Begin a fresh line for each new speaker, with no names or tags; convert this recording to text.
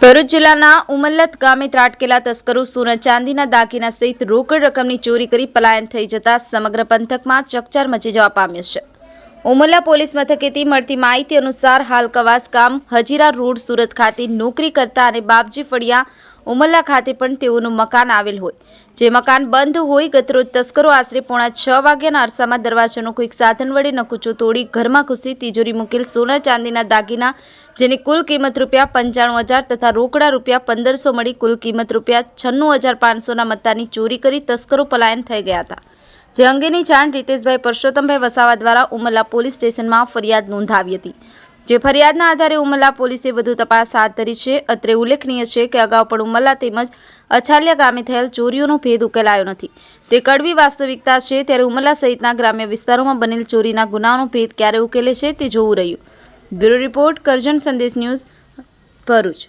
ભરૂચ જિલ્લાના ઉમલ્લત ગામે ત્રાટકેલા તસ્કરો સોના ચાંદીના દાગીના સહિત રોકડ રકમની ચોરી કરી પલાયન થઈ જતા સમગ્ર પંથકમાં ચકચાર મચી જવા પામ્યો છે। ઉમલ્લા પોલીસ મથકેથી મળતી માહિતી અનુસાર હાલ કવાસ ગામ હજીરા રોડ સુરત ખાતે નોકરી કરતા અને બાપજી ફળિયા ઉમલ્લા ખાતે પણ તેઓનું મકાન આવેલ હોય, જે મકાન બંધ હોય ગતરોજ તસ્કરો આશરે 6:45 વાગ્યાના અરસામાં દરવાજાનો કોઈક સાધન વડે નકુચો તોડી ઘરમાં ઘૂસી તિજોરી મૂકેલ સોના ચાંદીના દાગીના જેની કુલ કિંમત ₹95,000 તથા રોકડા ₹1,500 મળી કુલ કિંમત ₹96,500ના મત્તાની ચોરી કરી તસ્કરો પલાયન થઈ ગયા હતા। જે અંગેની જાણ રીતેશભાઈ પરસોત્તમભાઈ વસાવા દ્વારા ઉમલ્લા પોલીસ સ્ટેશનમાં ફરિયાદ નોંધાવી હતી। જે ફરિયાદના આધારે ઉમલ્લા પોલીસે વધુ તપાસ હાથ ધરી છે। અત્રે ઉલ્લેખનીય છે કે અગાઉ પણ ઉમલ્લા તેમજ અછાલિયા ગામે થયેલ ચોરીઓનો ભેદ ઉકેલાયો નથી, તે કડવી વાસ્તવિકતા છે। ત્યારે ઉમલ્લા સહિતના ગ્રામ્ય વિસ્તારોમાં બનેલ ચોરીના ગુનાનો ભેદ ક્યારે ઉકેલે છે તે જોવું રહ્યું। બ્યુરો રિપોર્ટ કરજણ સંદેશ ન્યૂઝ ભરૂચ।